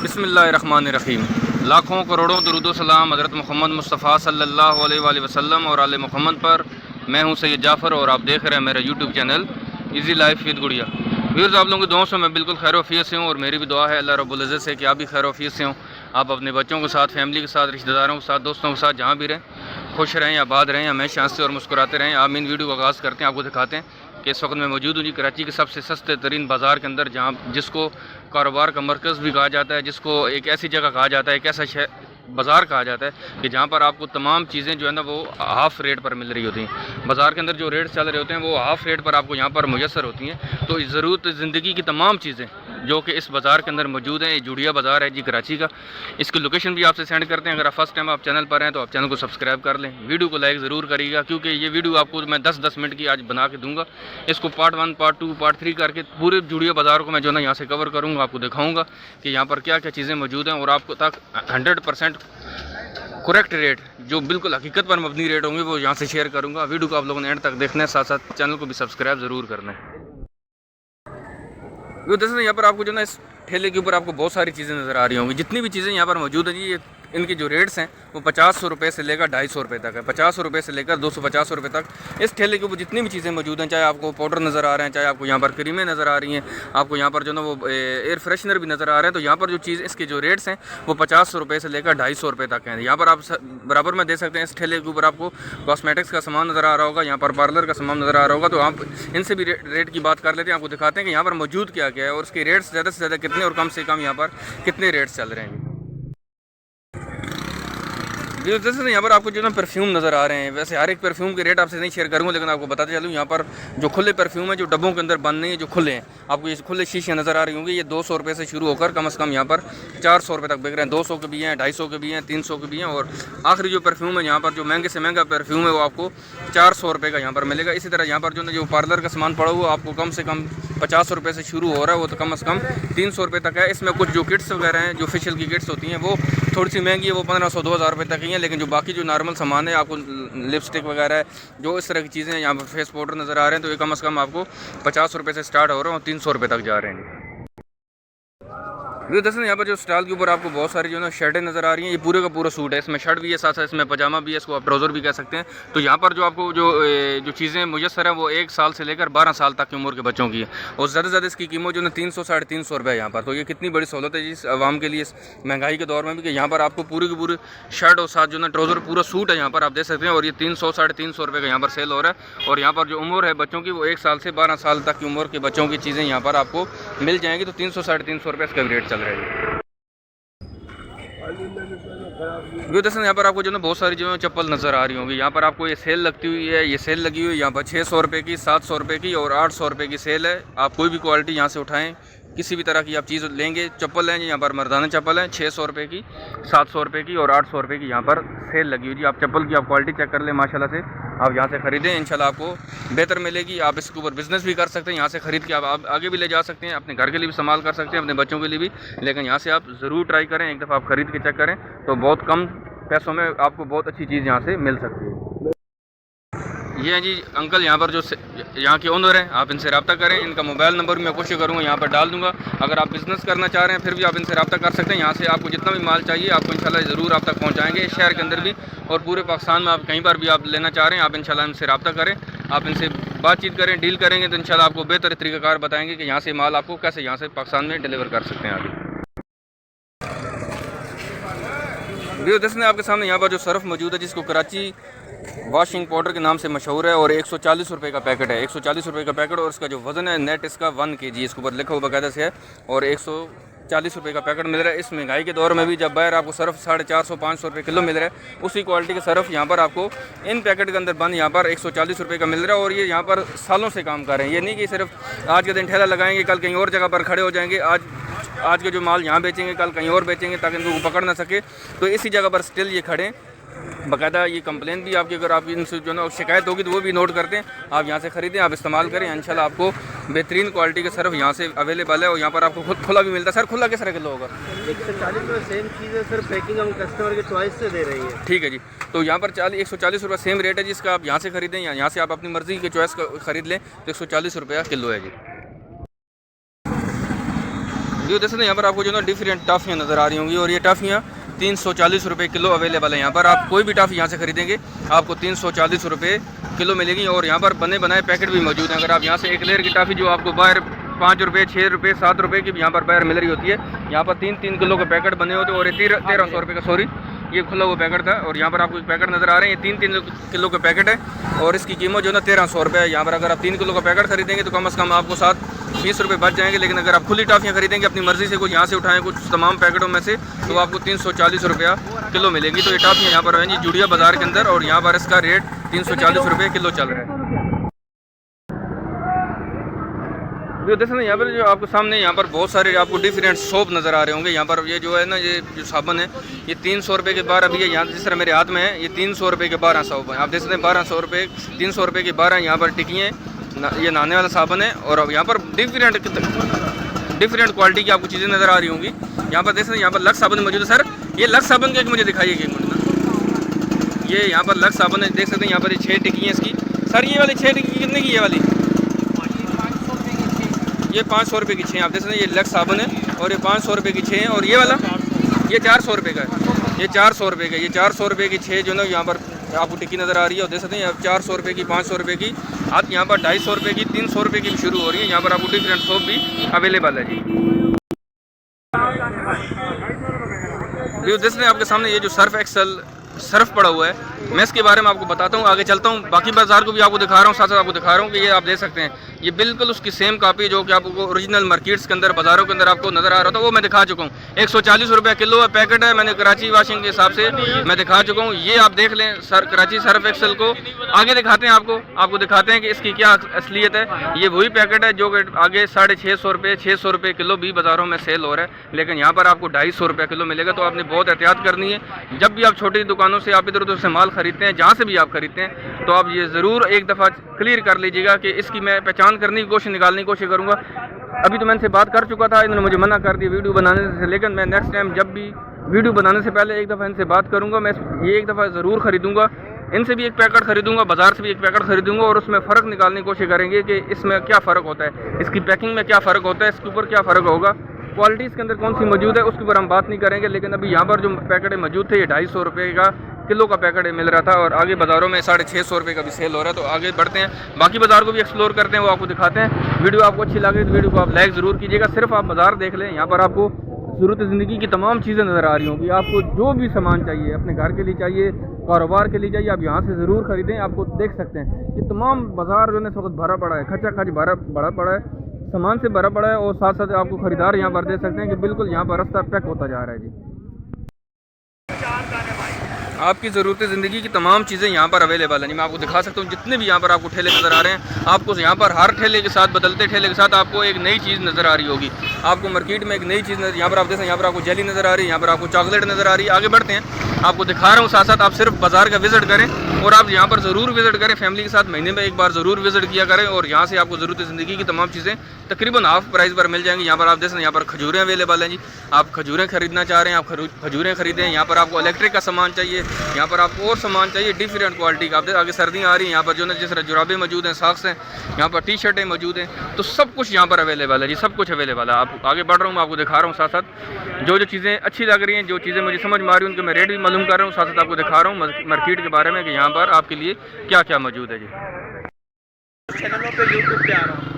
बिस्मिल्लाहिर्रहमानिर्रहीम। लाखों करोड़ों दुरूद सलाम हज़रत मोहम्मद मुस्तफ़ा सल्लल्लाहु अलैहि वसल्लम और आले मोहम्मद पर। मैं हूं सैयद जाफ़र और आप देख रहे हैं मेरा YouTube channel easy life with गुड़िया। व्यूअर्स, आप लोगों की दुआओं से मैं बिल्कुल खैर वफ़ियत से हूँ और मेरी भी दुआ है अल्लाह रब्बुल इज़्ज़त से कि आप भी खैर वफ़ियत से हों। आप अपने बच्चों के साथ, फैमिली के साथ, रिश्तेदारों के साथ, दोस्तों के साथ जहाँ भी रहें, खुश रहें, आबाद रहें, हमेशा हंसते और मुस्कुराते रहें। आप इन वीडियो का आगाज़ करते हैं, आपको दिखाते हैं कि इस वक्त मैं मौजूद हूँ जी कराची के सबसे सस्ते तरीन बाज़ार के अंदर, जहाँ जिसको कारोबार का मरकज़ भी कहा जाता है, जिसको एक ऐसी जगह कहा जाता है, एक ऐसा बाज़ार कहा जाता है कि जहाँ पर आपको तमाम चीज़ें जो है ना वो हाफ़ रेट पर मिल रही होती हैं। बाज़ार के अंदर जो रेट चल रहे होते हैं वो हाफ़ रेट पर आपको यहाँ पर मुयस्सर होती हैं। तो ज़रूरत ज़िंदगी की तमाम चीज़ें जो कि इस बाज़ार के अंदर मौजूद हैं। ये जुड़िया बाज़ार है जी कराची का। इसकी लोकेशन भी आपसे सेंड करते हैं। अगर आप फर्स्ट टाइम आप चैनल पर हैं तो आप चैनल को सब्सक्राइब कर लें, वीडियो को लाइक ज़रूर करिएगा, क्योंकि ये वीडियो आपको मैं 10-10 मिनट की आज बना के दूँगा। इसको पार्ट 1, पार्ट 2, पार्ट 3 करके पूरे जुड़िया बाज़ार को मैं जो ना यहाँ से कवर करूँगा, आपको दिखाऊँगा कि यहाँ पर क्या क्या चीज़ें मौजूद हैं और आपको तक 100% करेक्ट रेट, जो बिल्कुल हकीकत पर मबनी रेट होंगे, वो यहाँ से शेयर करूँगा। वीडियो को आप लोगों ने एंड तक देखना है, साथ साथ चैनल को भी सब्सक्राइब ज़रूर करना है। वो दरअसल यहाँ पर आपको जो ना इस ठेले के ऊपर आपको बहुत सारी चीज़ें नज़र आ रही होंगी। जितनी भी चीज़ें यहाँ पर मौजूद है जी, ये इनके जो रेट्स हैं वो 50 रुपये से लेकर 250 रुपये तक है। 50 रुपये से लेकर 250 रुपये तक इस ठेले के ऊपर जितनी भी चीज़ें मौजूद हैं, चाहे आपको पाउडर नज़र आ रहे हैं, चाहे आपको यहाँ पर क्रीमें नज़र आ रही हैं, आपको यहाँ पर जो ना वो एयर फ्रेशनर भी नज़र आ रहे हैं। तो यहाँ पर जो चीज़ इसके जो रेट्स हैं वो 50 रुपये से लेकर 250 रुपये तक हैं। यहाँ पर आप बराबर में दे सकते हैं। इस ठेले के ऊपर आपको कॉस्मेटिक्स का सामान नज़र आ रहा होगा, यहाँ पर पार्लर का सामान नज़र आ रहा होगा। तो आप इनसे भी रेट की बात कर लेते हैं, आपको दिखाते हैं कि यहाँ पर मौजूद क्या क्या है और उसके रेट्स ज़्यादा से ज़्यादा कितने और कम से कम यहाँ पर कितने रेट्स चल रहे हैं। जैसे यहाँ पर आपको जो ना परफ्यूम नज़र आ रहे हैं, वैसे हर एक परफ्यूम के रेट आपसे नहीं शेयर करूँगा, लेकिन आपको बताते चलूँ यहाँ पर जो खुले परफ्यूम है, जो डब्बों के अंदर बंद नहीं है, जो खुले हैं, आपको ये खुले शीशे नज़र आ रही होंगी। ये 200 रुपये से शुरू होकर कम से कम यहाँ पर 400 रुपये तक बिक रहे हैं। 200 के भी हैं, 250 के भी हैं, 300 के भी हैं और आखिरी जो परफ्यूम है यहाँ पर जो महंगे से महंगा परफ्यूम है वो आपको 400 रुपये का यहाँ पर मिलेगा। इसी तरह यहाँ पर जो ना जो पार्लर का सामान पड़ा हुआ आपको कम से कम 50 रुपये से शुरू हो रहा है, वो तो कम से कम 300 रुपये तक है। इसमें कुछ जो किट्स वगैरह हैं, जो फेशियल की किट्स होती हैं, वो थोड़ी सी महंगी है, वो 1500-2000 रुपये तक ही हैं। लेकिन जो बाकी जो नॉर्मल सामान है, आपको लिपस्टिक वगैरह जो इस तरह की चीज़ें हैं, यहाँ पर फेस पाउडर नज़र आ रहे हैं, तो ये कम से कम आपको 50 रुपये से स्टार्ट हो रहे हैं और 300 रुपये तक जा रहे हैं। ये दरअसल यहाँ पर जो स्टॉल के ऊपर आपको बहुत सारी जो ना शर्टें नज़र आ रही हैं। ये पूरे का पूरा सूट है, इसमें शर्ट भी है, साथ साथ इसमें पजामा भी है, इसको आप ट्राउज़र भी कह सकते हैं। तो यहाँ पर जो आपको जो चीज़ें मुयस्सर हैं वो 1 साल से लेकर 12 साल तक की उम्र के बच्चों की है और ज़्यादा से ज़्यादा इसकी कीमत जो ना 300-350 रुपये है यहाँ पर। तो ये कितनी बड़ी सहूलत है इस आवाम के लिए, इस महंगाई के दौर में भी, कि यहाँ पर आपको पूरी की पूरी शर्ट और साथ जो ना ट्राउज़र पूरा सूट है यहाँ पर आप दे सकते हैं। और ये 300-350 रुपये का यहाँ पर सेल हो रहा है। और यहाँ पर जो उम्र है बच्चों की वो 1 साल से 12 साल तक की उम्र के बच्चों की चीज़ें यहाँ पर आपको मिल जाएंगी। तो 300-350 रुपये इसका रेट चल रहा है। दरअसल यहाँ पर आपको जो ना बहुत सारी जो चप्पल नज़र आ रही होंगी। यहाँ पर आपको ये सेल लगती हुई है, ये सेल लगी हुई है यहाँ पर 600 रुपये की, 700 रुपये की और 800 रुपये की सेल है। आप कोई भी क्वालिटी यहाँ से उठाएं, किसी भी तरह की आप चीज़ लेंगे, चप्पल लेंगे, यहाँ पर मर्दाना चप्पल है 600 रुपये की, 700 रुपये की और 800 रुपये की यहाँ पर सेल लगी हुई जी। आप चप्पल की आप क्वालिटी चेक कर लें, माशाल्लाह से आप यहाँ से ख़रीदें, इंशाल्लाह आपको बेहतर मिलेगी। आप इसके ऊपर बिज़नेस भी कर सकते हैं, यहाँ से ख़रीद के आप आगे भी ले जा सकते हैं, अपने घर के लिए भी इस्तेमाल कर सकते हैं, अपने बच्चों के लिए भी। लेकिन यहाँ से आप ज़रूर ट्राई करें, एक दफ़ा आप ख़रीद के चेक करें, तो बहुत कम पैसों में आपको बहुत अच्छी चीज़ यहाँ से मिल सकती है। ये हैं जी अंकल यहाँ पर जो यहाँ के ओनर हैं, आप इनसे रब्ता करें। इनका मोबाइल नंबर भी मैं कोशिश करूँगा यहाँ पर डाल दूँगा। अगर आप बिज़नेस करना चाह रहे हैं फिर भी आप इनसे रब्ता कर सकते हैं। यहाँ से आपको जितना भी माल चाहिए आपको इंशाल्लाह ज़रूर आप तक पहुँचाएँगे, इस शहर के अंदर भी और पूरे पाकिस्तान में। आप कहीं पर भी आप लेना चाह रहे हैं, आप इंशाल्लाह इनसे रब्ता करें, आप इनसे बातचीत करें, डील करेंगे तो इंशाल्लाह आपको बेहतर तरीक़ाकार बताएँगे कि यहाँ से माल आपको कैसे यहाँ से पाकिस्तान में डिलीवर कर सकते हैं आगे। दरअसल आपके सामने यहाँ पर जो सर्फ़ मौजूद है, जिसको कराची वॉशिंग पाउडर के नाम से मशहूर है और 140 रुपये का पैकेट है, 140 रुपये का पैकेट। और इसका जो वज़न है नेट इसका 1 kg इसके ऊपर लिखा हुआ बाकायदा से है और 140 रुपये का पैकेट मिल रहा है। इस महंगाई के दौर में भी जब बाहर आपको सर्फ़ 450-500 रुपये किलो मिल रहा है, उसी क्वालिटी के सर्फ़ यहाँ पर आपको इन पैकेट के अंदर बंद यहाँ पर 140 रुपये का मिल रहा है। और ये यहाँ पर सालों से काम कर रहे हैं। ये नहीं कि सिर्फ आज के दिन ठेला लगाएंगे, कल कहीं और जगह पर खड़े हो जाएंगे, आज के जो माल यहाँ बेचेंगे कल कहीं और बेचेंगे ताकि इनको पकड़ ना सके। तो इसी जगह पर स्टिल ये खड़े, बाकायदा ये कंप्लेन भी आपकी, अगर आप इनसे जो ना शिकायत होगी तो वो भी नोट करते हैं। आप यहाँ से ख़रीदें, आप इस्तेमाल करें, इंशाल्लाह आपको बेहतरीन क्वालिटी के सर्फ यहाँ से अवेलेबल है। और यहाँ पर आपको खुद खुला भी मिलता है। सर खुला किस तरह किलो होगा? 140 रुपये सेम चीज़ है सर, पैकिंग हम कस्टमर के चॉइस से दे रही है। ठीक है जी। तो यहाँ पर 140 रुपये सेम रेट है जिसका आप यहाँ से ख़रीदें या यहाँ से आप अपनी मर्ज़ी के चॉइस का ख़रीद लें तो 140 रुपया किलो है जी। ये जैसे ना यहाँ पर आपको जो ना डिफरेंट टाफ़ियाँ नज़र आ रही होंगी, और ये टाफ़ियाँ 340 रुपये किलो अवेलेबल है यहाँ पर। आप कोई भी टाफ़ी यहाँ से खरीदेंगे आपको 340 रुपये किलो मिलेगी। और यहाँ पर बने बनाए पैकेट भी मौजूद हैं। अगर आप यहाँ से एक लेयर की टाफ़ी जो आपको बाहर 5 रुपये, 6 रुपये, 7 रुपये की भी यहाँ पर बाहर मिल रही होती है, यहाँ पर 3-3 किलो के पैकेट बने होते हैं। और ये 1300 रुपये का, सॉरी ये खुला हुआ पैकेट था, और यहाँ पर आपको एक पैकेट नज़र आ रहे हैं, ये 3-3 किलो का पैकेट है और इसकी कीमत जो है ना 1300 रुपये है। यहाँ पर अगर आप 3 किलो का पैकेट खरीदेंगे तो कम से कम आपको 20 रुपये बच जाएंगे। लेकिन अगर आप खुली टाफ़ियाँ खरीदेंगे अपनी मर्ज़ी से, कुछ यहाँ से उठाएँ कुछ तमाम पैकेटों में से, तो आपको 340 रुपया किलो मिलेगी। तो ये टाफ़ियाँ यहाँ पर हैं जी जुड़िया बाज़ार के अंदर, और यहाँ पर इसका रेट 340 रुपये किलो चल रहा है। जो जैसे ना यहाँ पर जो आपको सामने यहाँ पर बहुत सारे आपको डिफरेंट सोप नज़र आ रहे होंगे। यहाँ पर ये जो है ना, ये जो साबुन है ये 300 रुपये के 12 अभी है। यहाँ जिस तरह मेरे हाथ में है ये 300 रुपये के 12 साबुन है। आप देख सकते हैं 1200 रुपये, 300 रुपये के 12 यहाँ पर टिकी हैं। ये नहाने वाला साबुन है, और अब यहाँ पर डिफरेंट क्वालिटी की आपको चीज़ें नज़र आ रही होंगी। यहाँ पर देख सकते हैं यहाँ पर लक्स साबुन मौजूद है। सर ये लक्स साबुन का एक मुझे दिखाइए एक मिनट ना। ये यहाँ पर लक्स साबुन है, देख सकते हैं यहाँ पर ये 6 टिकी हैं इसकी। सर ये वाली 6 टिकी कितने की, ये वाली? ये 500 रुपये की 6 आप देख सकते हैं, ये लक्स साबुन है और ये 500 रुपये की 6 है। और ये वाला ये 400 रुपये का है, ये 400 रुपये का, ये 400 रुपये की 6 जो ना यहाँ पर आपको टिक्की नज़र आ रही है। और देख सकते हैं 400 रुपये की, 500 रुपये की, आप यहाँ पर 250 रुपये की, 300 रुपये की भी शुरू हो रही है। यहाँ पर आपको डिफरेंट सोप भी अवेलेबल है जी। देख सकते हैं आपके सामने ये जो सर्फ एक्सेल सर्फ पड़ा हुआ है, मैं इसके बारे में आपको बताता हूँ, आगे चलता हूँ। बाकी बाजार को भी आपको दिखा रहा हूँ, साथ साथ आपको दिखा रहा हूँ कि ये आप देख सकते हैं ये बिल्कुल उसकी सेम कापी जो कि आपको ओरिजिनल मार्केट्स के अंदर, बाज़ारों के अंदर आपको नज़र आ रहा था, वो मैं दिखा चुका हूँ। 140 रुपये किलो पैकेट है, मैंने कराची वाशिंग के हिसाब से मैं दिखा चुका हूँ। ये आप देख लें कराची सर्फ एक्सेल को। आगे दिखाते हैं आपको दिखाते हैं कि इसकी क्या असलियत है। ये वही पैकेट है जो कि आगे 650 रुपये, 600 रुपये किलो भी बाज़ारों में सेल हो रहा है, लेकिन यहाँ पर आपको 250 रुपये किलो मिलेगा। तो आपने बहुत एहतियात करनी है जब भी आप छोटी दुकानों से, आप इधर उधर से माल खरीदते हैं, जहाँ से भी आप खरीदते हैं, तो आप ये ज़रूर एक दफ़ा क्लियर कर लीजिएगा कि इसकी मैं पहचान करने की कोशिश, निकालने की कोशिश करूँगा। अभी तो मैं इनसे बात कर चुका था, इन्होंने मुझे मना कर दिया वीडियो बनाने से, लेकिन मैं नेक्स्ट टाइम जब भी वीडियो बनाने से पहले एक दफ़ा इनसे बात करूँगा। मैं ये एक दफ़ा ज़रूर ख़रीदूँगा, इनसे भी एक पैकेट खरीदूँगा, बाज़ार से भी एक पैकेट खरीदूँगा, और उसमें फ़र्क निकालने की कोशिश करेंगे कि इसमें क्या फ़र्क होता है, इसकी पैकिंग में क्या फ़र्क होता है, इसके ऊपर क्या फ़र्क होगा, क्वालिटी इसके अंदर कौन सी मौजूद है, उसके ऊपर हम बात नहीं करेंगे। लेकिन अभी यहाँ पर जो पैकेट मौजूद थे ये 250 रुपये का किलो का पैकेट मिल रहा था, और आगे बाज़ारों में 650 रुपये का भी सेल हो रहा है। तो आगे बढ़ते हैं, बाकी बाज़ार को भी एक्सप्लोर करते हैं, वो आपको दिखाते हैं। वीडियो आपको अच्छी लगे तो वीडियो को आप लाइक ज़रूर कीजिएगा। सिर्फ आप बाज़ार देख लें, यहाँ पर आपको ज़रूरत ज़िंदगी की तमाम चीज़ें नज़र आ रही होंगी। आपको जो भी सामान चाहिए, अपने घर के लिए चाहिए, कारोबार के लिए चाहिए, आप यहाँ से ज़रूर ख़रीदें। आपको देख सकते हैं ये तमाम बाज़ार जो है इस वक्त भरा पड़ा है, खचा खच भरा पड़ा है, सामान से भरा पड़ा है। और साथ साथ आपको ख़रीदार यहाँ पर देख सकते हैं कि बिल्कुल यहाँ पर रास्ता पैक होता जा रहा है जी। आपकी ज़रूरत ज़िंदगी की तमाम चीज़ें यहाँ पर अवेलेबल हैं। मैं आपको दिखा सकता हूँ जितने भी यहाँ पर आपको ठेले नज़र आ रहे हैं, आपको यहाँ पर हर ठेले के साथ, बदलते ठेले के साथ आपको एक नई चीज़ नज़र आ रही होगी। आपको मार्केट में एक नई चीज़ यहाँ पर आप देखें, यहाँ पर आपको जेली नज़र आ रही है, यहाँ पर आपको चॉकलेट नज़र आ रही है। आगे बढ़ते हैं, आपको दिखा रहा हूँ, साथ साथ आप सिर्फ बाज़ार का विज़िट करें, और आप यहाँ पर ज़रूर विज़िट करें, फैमिली के साथ महीने में एक बार ज़रूर विज़िट किया करें। और यहाँ से आपको ज़रूरत ज़िंदगी की तमाम चीज़ें तकरीबन हाफ प्राइस पर मिल जाएंगी। यहाँ पर आप देखें, यहाँ पर खजूरें अवेलेबल हैं जी। आप खजूरें खरीदना चाह रहे हैं, आप खजूरें खरीदें। यहाँ पर आपको इलेक्ट्रिक का सामान चाहिए, यहाँ पर आपको और सामान चाहिए डिफरेंट क्वालिटी का। आप आगे सर्दियाँ आ रही हैं, यहाँ पर जो है जिस तरह जुराबें मौजूद हैं, सॉक्स हैं, यहाँ पर टी शर्टें मौजूद हैं, तो सब कुछ यहाँ पर अवेलेबल है जी, सब कुछ अवेलेबल है। आप आगे बढ़ रहा हूँ, मैं आपको दिखा रहा हूँ, साथ साथ जो चीज़ें अच्छी लग रही हैं, जो चीज़ें मुझे समझ में आ रही हैं, उनके मैं रेट भी मालूम कर रहा हूँ, साथ साथ आपको दिखा रहा हूँ मार्केट के बारे में कि यहाँ पर आपके लिए क्या क्या मौजूद है जी। चैनलों पे यूट्यूब पे आ रहा हूँ।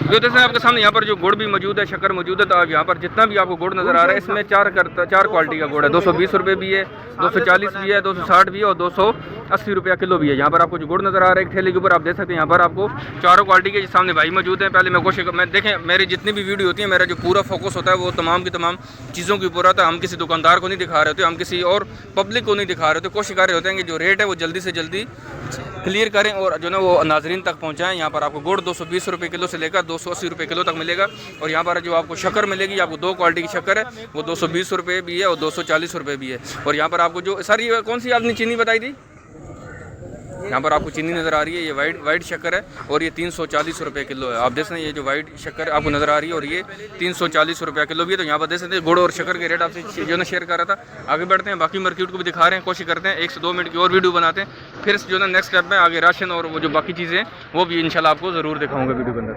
जो जैसे आपके सामने यहाँ पर जो गुड़ भी मौजूद है, शक्कर मौजूद है। तो आप यहाँ पर जितना भी आपको गुड़ नज़र आ रहा है, इसमें चार क्वालिटी का गुड़ है। 220 रुपये भी है, 240 भी है, 260 भी है, और 280 रुपया किलो भी है। यहाँ पर आपको जो गुड़ नज़र आ रहा है एक ठेले के ऊपर, आप देख सकते हैं यहाँ पर आपको चारों क्वालिटी के सामने भाई मौजूद हैं। पहले मैं देखें, मेरी जितनी भी वीडियो होती है, मेरा जो पूरा फोकस होता है वो तमाम की तमाम चीज़ों के ऊपर आता है। हम किसी दुकानदार को नहीं दिखा रहे होते, हम किसी और पब्लिक को नहीं दिखा रहे होते, कोशिश कर रहे होते हैं कि जो रेट है वो जल्दी से जल्दी क्लियर करें और जो ना वो नाजरीन तक पहुँचाएँ। यहाँ पर आपको गुड़ 220 रुपये किलो से लेकर 280 रुपये किलो तक मिलेगा। और यहाँ पर जो आपको शक्कर मिलेगी, आपको 2 क्वालिटी की शक्कर है, वो 220 रुपये भी है और 240 रुपये भी है। और यहाँ पर आपको जो सर ये कौन सी आपने चीनी बताई थी, यहाँ पर आपको चीनी नज़र आ रही है, ये वाइट शक्कर है और ये 340 रुपये किलो है। आप देख सकते हैं ये जो वाइट शक्कर आपको नज़र आ रही है और ये 340 रुपये किलो भी है। तो यहाँ पर देख सकते हैं गुड़ और शक्कर के रेट आपसे जो ना शेयर कर रहा था। आगे बढ़ते हैं, बाकी मार्केट को भी दिखा रहे हैं, कोशिश करते हैं 1 से 2 मिनट की और वीडियो बनाते हैं, फिर जो ना नेक्स्ट स्टेप में आगे राशन और वो जो बाकी चीज़ें हैं वो भी इंशाल्लाह आपको ज़रूर दिखाऊँगा वीडियो के अंदर।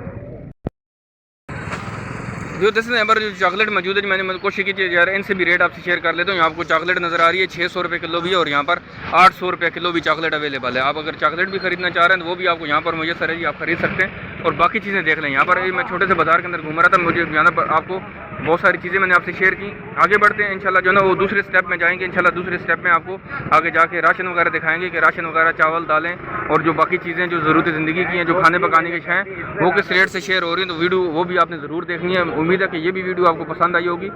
जो दस यहाँ पर जो चॉकलेट मौजूद है, मैंने कोशिश की थी यार इनसे भी रेट आपसे शेयर कर लेता हूँ। यहाँ आपको चॉकलेट नज़र आ रही है 600 रुपये किलो भी है, और यहाँ पर 800 रुपये किलो भी चॉकलेट अवेलेबल है। आप अगर चॉकलेट भी खरीदना चाह रहे हैं तो वो भी आपको यहाँ पर मुयसर है जी, आप खरीद सकते हैं। और बाकी चीज़ें देख लें। यहाँ पर मैं छोटे से बाजार के अंदर घूम रहा था, मुझे यहाँ पर आपको बहुत सारी चीज़ें मैंने आपसे शेयर की। आगे बढ़ते हैं इंशाल्लाह, जो ना वो दूसरे स्टेप में जाएंगे इंशाल्लाह। दूसरे स्टेप में आपको आगे जाके राशन वगैरह दिखाएंगे कि राशन वगैरह, चावल, दालें और जो बाकी चीज़ें जो ज़रूरत ज़िंदगी की हैं, जो खाने पकाने की हैं, वो किस रेट से शेयर हो रही हैं। तो वीडियो वो भी आपने ज़रूर देखनी है। उम्मीद है कि ये भी वीडियो आपको पसंद आई होगी।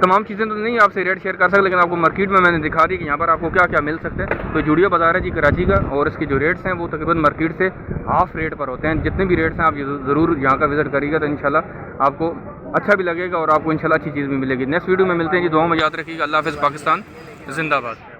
तमाम चीज़ें तो नहीं आपसे रेट शेयर कर सकते, लेकिन आपको मार्केट में मैंने दिखा दी कि यहाँ पर आपको क्या क्या मिल सकते हैं। तो जुड़िया बाज़ार है जी कराची का, और इसके जो रेट्स हैं वो तकरीबन मार्केट से हाफ़ रेट पर होते हैं। जितने भी रेट्स हैं आप ज़रूर यहाँ का विज़िट करिएगा, तो इंशाल्लाह आपको अच्छा भी लगेगा और आपको इंशाल्लाह अच्छी चीज़ भी मिलेगी। नेक्स्ट वीडियो में मिलते हैं जी। दुआ में याद रखिएगा। अल्लाह हाफ़िज़। पाकिस्तान जिंदाबाद।